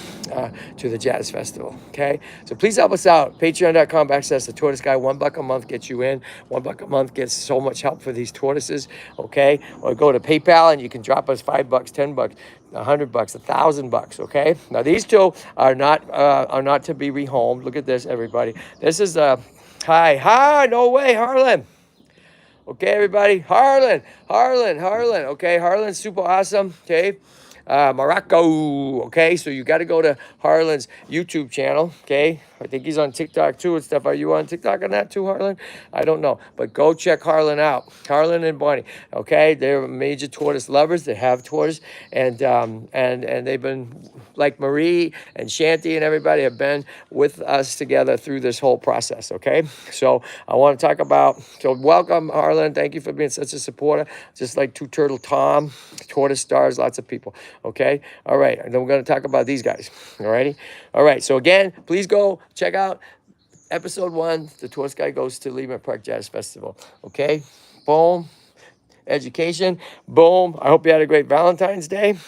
S1: to the jazz festival. Okay, so please help us out. Patreon.com/the Tortoise Guy. $1 a month gets you in. $1 a month gets so much help for these tortoises. Okay, or go to PayPal and you can drop us $5, $10, $100, $1,000. Okay, now these two are not to be rehomed. Look at this, everybody. This is hi, no way, Harlan. Okay, everybody, Harlan. Okay, Harlan's super awesome. Okay, Morocco. Okay, so you got to go to Harlan's YouTube channel. Okay, I think he's on TikTok too and stuff. Are you on TikTok on that too, Harlan? I don't know, but go check Harlan out. Harlan and Bonnie. Okay, they're major tortoise lovers. They have tortoise, and they've been like Marie and Shanti and everybody have been with us together through this whole process. Okay, so I want to talk about. So welcome, Harlan. Thank you for being such a supporter. Just like Two Turtle Tom, Tortoise Stars, lots of people. Okay, all right. And then we're going to talk about these guys. All righty. All right. So again, please go check out episode 1. The Tortoise Guy goes to Lehman Park Jazz Festival. Okay, boom. Education, boom. I hope you had a great Valentine's Day.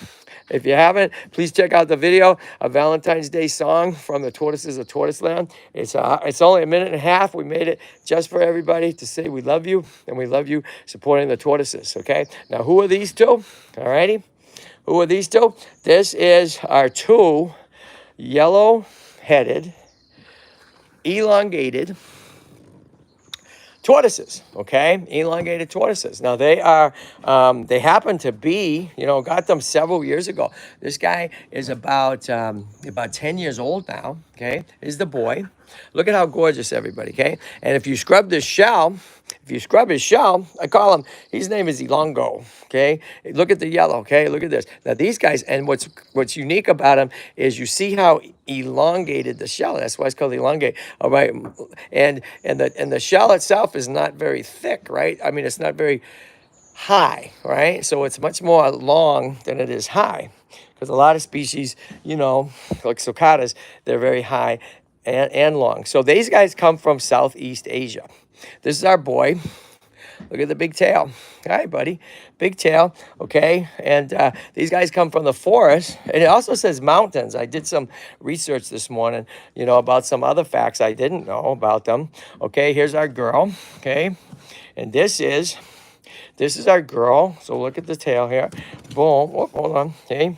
S1: If you haven't, please check out the video, a Valentine's Day song from the Tortoises of TortoiseLand. It's only a minute and a half. We made it just for everybody to say we love you, and we love you supporting the tortoises, okay? Now, who are these two? All righty. Who are these two? This is our two yellow-headed, elongated tortoises, okay? Elongated tortoises. Now they happen to be, got them several years ago. This guy is about 10 years old now, okay? Is the boy. Look at how gorgeous, everybody, okay? And if you scrub this shell, I call him, his name is Elongo, okay? Look at the yellow, okay? Look at this. Now these guys, and what's unique about them is you see how elongated the shell. That's why it's called elongate. All right, and the shell itself is not very thick, right? I mean, it's not very high, right? So it's much more long than it is high, because a lot of species, like cicadas, they're very high and long. So these guys come from Southeast Asia. This is our boy. Look at the big tail. Hi, buddy. Big tail, okay? And these guys come from the forest. And it also says mountains. I did some research this morning, about some other facts I didn't know about them. Okay, here's our girl, okay? And this is our girl. So look at the tail here. Boom. Oh, hold on, okay?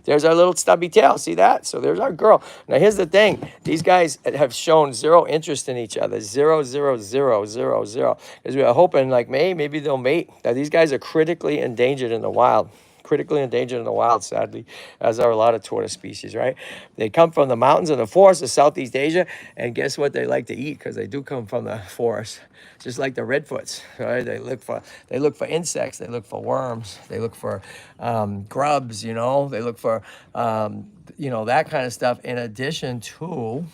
S1: There's our little stubby tail. See that? So there's our girl. Now, here's the thing. These guys have shown zero interest in each other. Zero, zero, zero, zero, zero. Because we are hoping, like, maybe they'll mate. Now, these guys are critically endangered in the wild. Critically endangered in the wild, sadly, as are a lot of tortoise species, right? They come from the mountains and the forests of Southeast Asia. And guess what they like to eat? Because they do come from the forest. Just like the redfoots, right? They look for insects. They look for worms. They look for grubs. They look for that kind of stuff. In addition to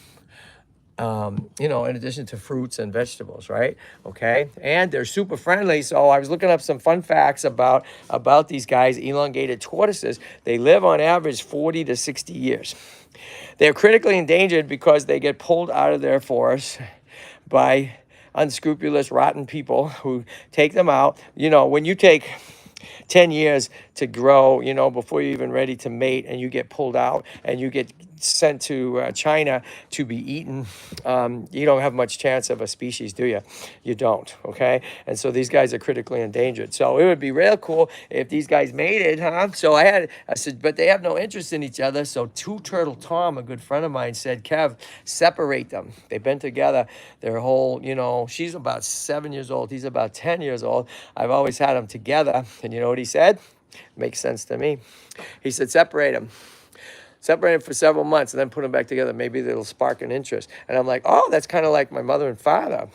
S1: fruits and vegetables, right? Okay, and they're super friendly. So I was looking up some fun facts about these guys, elongated tortoises. They live on average 40 to 60 years. They're critically endangered because they get pulled out of their forests by unscrupulous, rotten people who take them out. When you take 10 years to grow, before you're even ready to mate, and you get pulled out and you get sent to China to be eaten, you don't have much chance of a species, do you? You don't, okay? And so these guys are critically endangered. So it would be real cool if these guys mated, huh? So I said, but they have no interest in each other. So Two Turtle Tom, a good friend of mine, said, Kev, separate them. They've been together their whole, she's about 7 years old. He's about 10 years old. I've always had them together. And you know what he said? Makes sense to me. He said, separate them for several months and then put them back together. Maybe it'll spark an interest. And I'm like, oh, that's kind of like my mother and father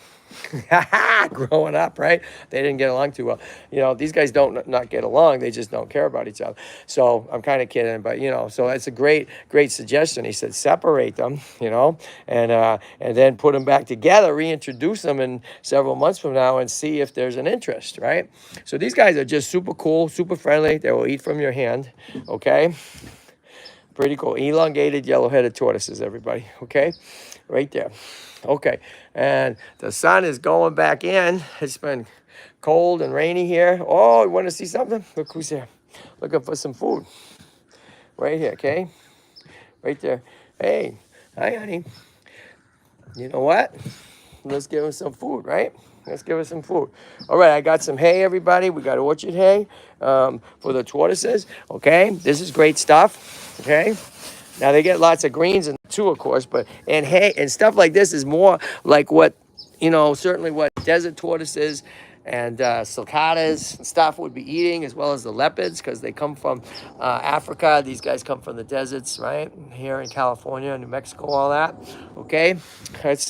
S1: growing up, right? They didn't get along too well. These guys don't not get along. They just don't care about each other. So I'm kind of kidding, but, so that's a great suggestion. He said, separate them, and then put them back together, reintroduce them in several months from now and see if there's an interest, right? So these guys are just super cool, super friendly. They will eat from your hand, okay? Pretty cool. Elongated yellow-headed tortoises, everybody. Okay, right there. Okay, and the sun is going back in. It's been cold and rainy here. Oh, you want to see something? Look who's here. Looking for some food. Right here, okay? Right there. Hey, hi, honey. You know what? Let's give him some food, right? Let's give us some food. All right, I got some hay, everybody. We got orchard hay for the tortoises, okay? This is great stuff, okay? Now, they get lots of greens and too, of course, but and hay and stuff like this is more like what, certainly what desert tortoises and sulcatas and stuff would be eating, as well as the leopards, because they come from Africa. These guys come from the deserts, right? Here in California, New Mexico, all that, okay? Let's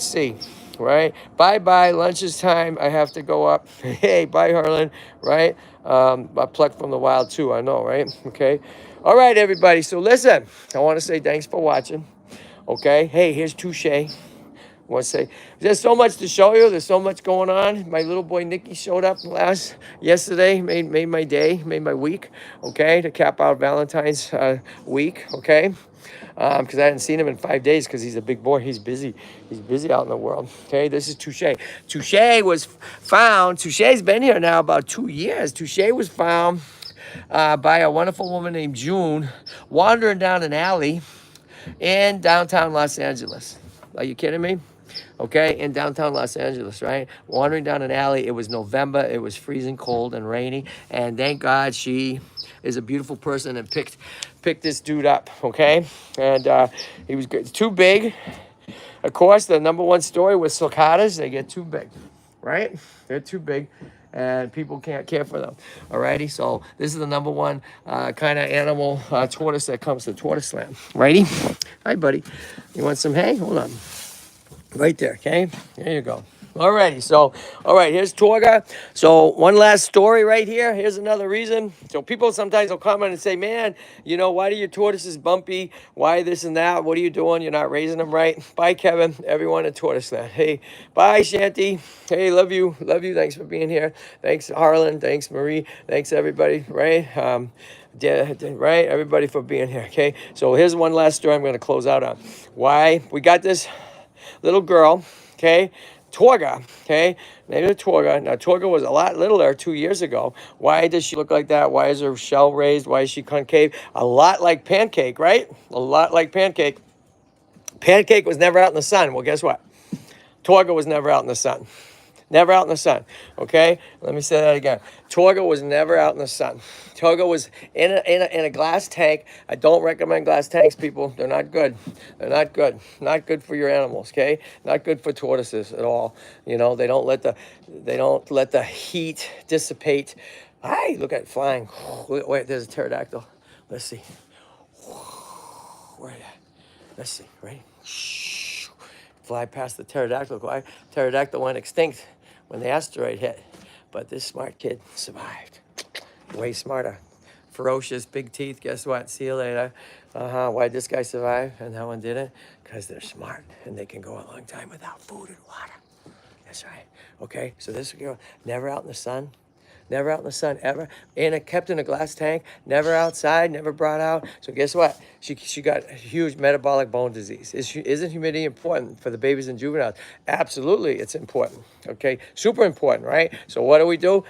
S1: see. Right? Bye-bye. Lunch is time. I have to go up. Hey, bye, Harlan. Right? I plucked from the wild, too. I know, right? Okay. All right, everybody. So listen, I want to say thanks for watching. Okay. Hey, here's Touche. I want to say there's so much to show you. There's so much going on. My little boy Nicky showed up yesterday, made my day, made my week. Okay, to cap out Valentine's week. Okay. Because I hadn't seen him in 5 days because he's a big boy. He's busy. He's busy out in the world. Okay, this is Touche. Touche was found. Touche's been here now about 2 years. Touche was found by a wonderful woman named June wandering down an alley in downtown Los Angeles. Are you kidding me? Okay, in downtown Los Angeles, right? Wandering down an alley. It was November. It was freezing cold and rainy. And thank God she is a beautiful person and picked this dude up, okay? And he was good. Too big. Of course, the number one story was sulcatas. They get too big, right? They're too big, and people can't care for them. Alrighty, so this is the number one kind of animal tortoise that comes to TortoiseLand. Righty? Hi, buddy. You want some hay? Hold on. Right there, okay? There you go. Alrighty, so, all right, here's Torga. So, one last story right here. Here's another reason. So, people sometimes will comment and say, man, why do your tortoises bumpy? Why this and that? What are you doing? You're not raising them right. Bye, Kevin. Everyone at TortoiseLand. Hey, bye, Shanti. Hey, love you. Love you. Thanks for being here. Thanks, Harlan. Thanks, Marie. Thanks, everybody, right? Right? Everybody for being here, okay? So, here's one last story I'm going to close out on. Why? We got this little girl, okay? Torga, okay? Named her Torga. Now, Torga was a lot littler 2 years ago. Why does she look like that? Why is her shell raised? Why is she concave? A lot like Pancake, right? A lot like Pancake. Pancake was never out in the sun. Well, guess what? Torga was never out in the sun. Never out in the sun, okay? Let me say that again. Torga was never out in the sun. Torga was in a glass tank. I don't recommend glass tanks, people. They're not good. They're not good. Not good for your animals, okay? Not good for tortoises at all. They don't let the heat dissipate. Hi, look at it flying. Wait, there's a pterodactyl. Let's see. Where? Let's see. Ready? Fly past the pterodactyl. Pterodactyl went extinct when the asteroid hit, but this smart kid survived. Way smarter. Ferocious, big teeth. Guess what? See you later. Why'd this guy survive and that one didn't? Because they're smart and they can go a long time without food and water. That's right. Okay, so this girl, never out in the sun. Never out in the sun, ever. Kept in a glass tank, never outside, never brought out. So guess what? She got huge metabolic bone disease. Isn't humidity important for the babies and juveniles? Absolutely, it's important. Okay, super important, right? So what do we do?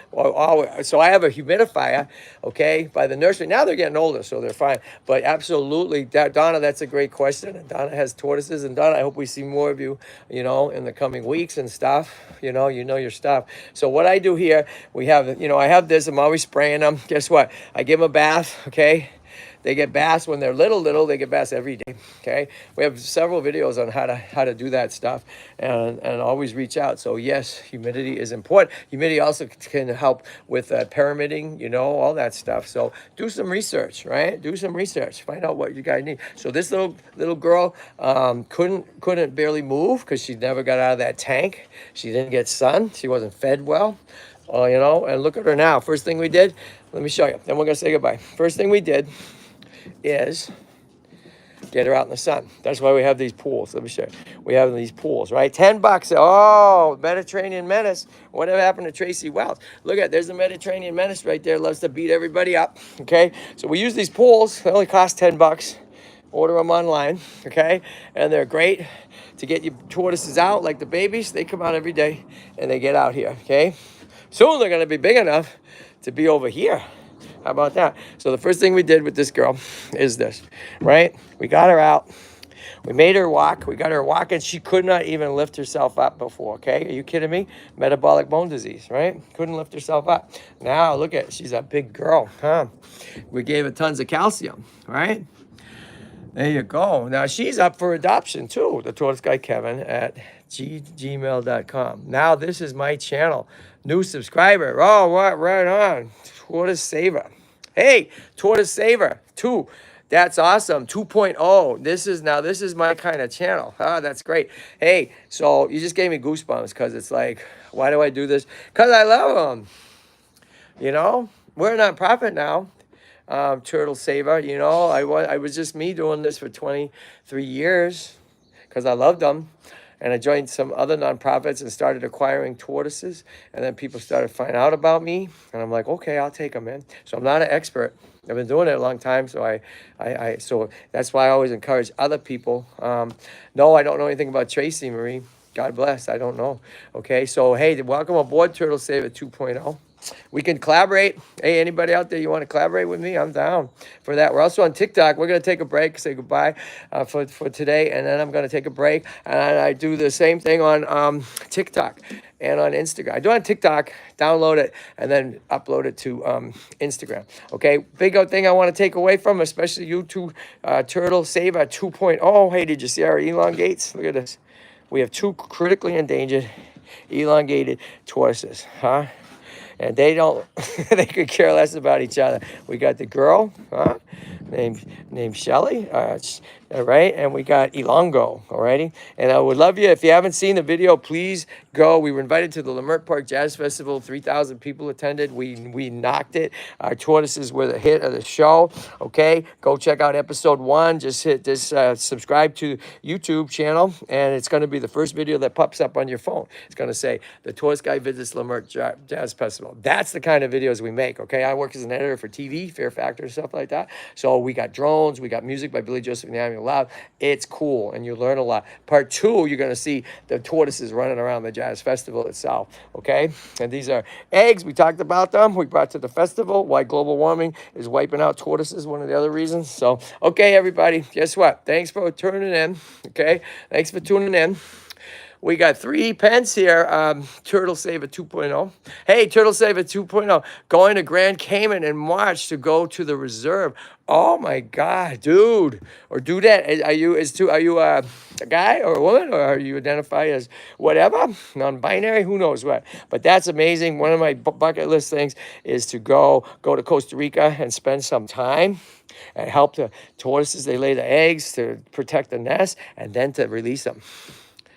S1: So I have a humidifier, okay, by the nursery. Now they're getting older, so they're fine. But absolutely, Donna, that's a great question. And Donna has tortoises. And Donna, I hope we see more of you, in the coming weeks and stuff. You know your stuff. So what I do here, we have, I have this. I'm always spraying them. Guess what? I give them a bath, okay? They get baths when they're little. They get baths every day, okay? We have several videos on how to do that stuff and always reach out. So, yes, humidity is important. Humidity also can help with pyramiding, all that stuff. So, do some research, right? Do some research. Find out what you guys need. So, this little girl couldn't barely move because she never got out of that tank. She didn't get sun. She wasn't fed well. And look at her now. First thing we did, let me show you. Then we're going to say goodbye. First thing we did is Get her out in the sun. That's why we have these pools. Let me show you. We have these pools, right? $10. Oh, Mediterranean Menace. Whatever happened to Tracy Wells? Look at, there's the Mediterranean Menace right there. Loves to beat everybody up, okay? So we use these pools. They only cost $10. Order them online, okay? And they're great to get your tortoises out like the babies. They come out every day and they get out here, okay? Soon they're gonna be big enough to be over here. How about that? So the first thing we did with this girl is this, right? We got her out. We made her walk. We got her walking. She could not even lift herself up before, okay? Are you kidding me? Metabolic bone disease, right? Couldn't lift herself up. Now, look at, she's a big girl, huh? We gave her tons of calcium, right? There you go. Now, she's up for adoption, too. The Tortoise Guy Kevin at gmail.com. Now, this is my channel. New subscriber. Oh, what? Right on. Tortoise Saver. Hey, Tortoise Saver 2. That's awesome. 2.0. This is my kind of channel. Ah, that's great. Hey, so you just gave me goosebumps because it's like, why do I do this? Because I love them. You know, we're a nonprofit now. Turtle Saver, you know, I was just me doing this for 23 years because I loved them. And I joined some other nonprofits and started acquiring tortoises. And then people started finding out about me. And I'm like, okay, I'll take them in. So I'm not an expert. I've been doing it a long time. So so that's why I always encourage other people. No, I don't know anything about Tracy Marie. God bless. I don't know. Okay. So, hey, welcome aboard Turtle Saver 2.0. We can collaborate. Hey, anybody out there, you want to collaborate with me? I'm down for that. We're also on TikTok. We're going to take a break, say goodbye for today, and then I'm going to take a break. And I do the same thing on TikTok and on Instagram. I do it on TikTok, download it, and then upload it to Instagram. Okay, big thing I want to take away from, especially you two, Turtle Saver 2.0. Hey, did you see our elongates? Look at this. We have 2 critically endangered elongated tortoises, huh? And they don't, they could care less about each other. We got the girl, named Shelly, right? And we got Elongo, alrighty? And I would love you, if you haven't seen the video, please go. We were invited to the Lemert Park Jazz Festival. 3,000 people attended. We knocked it. Our tortoises were the hit of the show, okay? Go check out episode 1. Just hit this, subscribe to YouTube channel, and it's going to be the first video that pops up on your phone. It's going to say, the Tortoise Guy visits Lemert Jazz Festival. That's the kind of videos we make, okay? I work as an editor for TV, Fear Factor, stuff like that. So we got drones, we got music by Billy Joseph and the Army of Loud. It's cool, and you learn a lot. Part 2, you're going to see the tortoises running around the Jazz Festival itself, okay? And these are eggs. We talked about them. We brought to the festival. Why global warming is wiping out tortoises, one of the other reasons. So, okay, everybody, guess what? Thanks for tuning in, okay? Thanks for tuning in. We got 3 pens here, Turtle Saver 2.0. Hey, Turtle Saver 2.0, going to Grand Cayman in March to go to the reserve. Oh my God, dude, or dudette. Are you a guy or a woman, or are you identify as whatever, non-binary? Who knows what? But that's amazing. One of my bucket list things is to go to Costa Rica and spend some time and help the tortoises. They lay the eggs to protect the nest and then to release them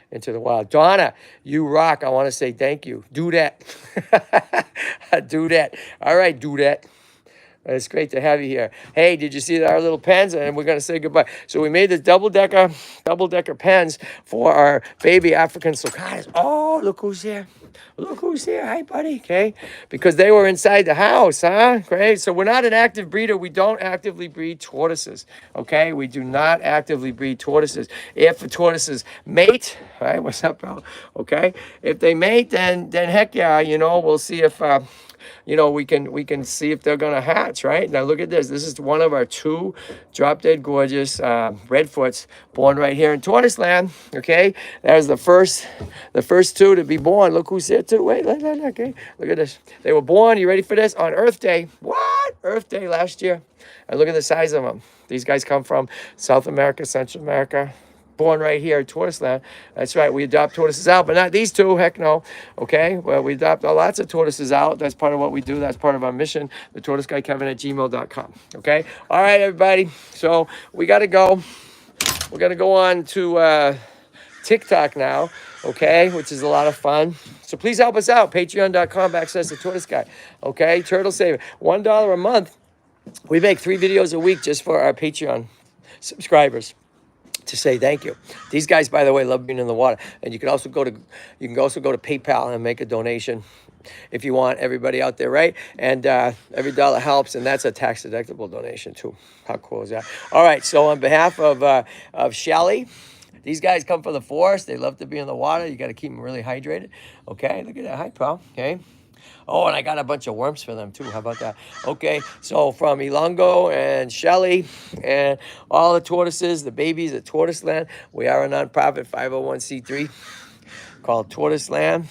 S1: into the wild. Donna, you rock. I want to say thank you. Do that. Do that. All right, do that. It's great to have you here. Hey, did you see our little pens? And we're going to say goodbye. So we made the double-decker pens for our baby African sulcatas. Oh, look who's here. Look who's here. Hi, buddy. Okay. Because they were inside the house, huh? Great. So we're not an active breeder. We don't actively breed tortoises. Okay. We do not actively breed tortoises. If the tortoises mate, right? What's up, bro? Okay. If they mate, then heck yeah, you know, we'll see if, you know, we can see if they're gonna hatch, right? Now look at this. This is one of our 2 drop dead gorgeous redfoots born right here in TortoiseLand. Okay, that was the first 2 to be born. Look who's here too. Wait, okay. Look at this. They were born. You ready for this? On Earth Day. What? Earth Day last year. And look at the size of them. These guys come from South America, Central America. Born right here at TortoiseLand. That's right. We adopt tortoises out, but not these 2. Heck no. Okay. Well, we adopt lots of tortoises out. That's part of what we do. That's part of our mission. The Tortoise Guy Kevin at gmail.com. Okay. All right, everybody. So we got to go. We're going to go on to TikTok now. Okay. Which is a lot of fun. So please help us out. Patreon.com/the Tortoise Guy. Okay. Turtle Saver. $1 a month. We make 3 videos a week just for our Patreon subscribers. to say thank you. These guys, by the way, love being in the water. And you can also go to PayPal and make a donation if you want, everybody out there, right? And every dollar helps, and that's a tax deductible donation too. How cool is that? All right, so on behalf of Shelly, these guys come from the forest. They love to be in the water. You got to keep them really hydrated. Okay, look at that. Hi, pal. Okay. Oh, and I got a bunch of worms for them too. How about that? Okay, so from Ilongo and Shelly and all the tortoises, the babies at TortoiseLand, we are a nonprofit 501c3 called TortoiseLand.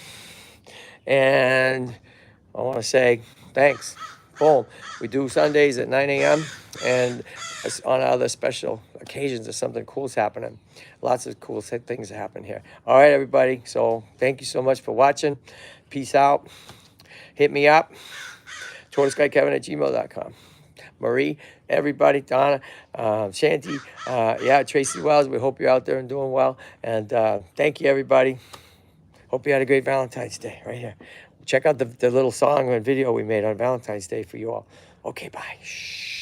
S1: And I want to say thanks. Boom. We do Sundays at 9 a.m. and on other special occasions if something cool's happening. Lots of cool things happen here. All right, everybody. So thank you so much for watching. Peace out. Hit me up. TortoiseGuyKevin@gmail.com. Marie, everybody, Donna, Shanti, yeah, Tracy Wells. We hope you're out there and doing well. And thank you, everybody. Hope you had a great Valentine's Day right here. Check out the little song and video we made on Valentine's Day for you all. Okay, bye. Shh.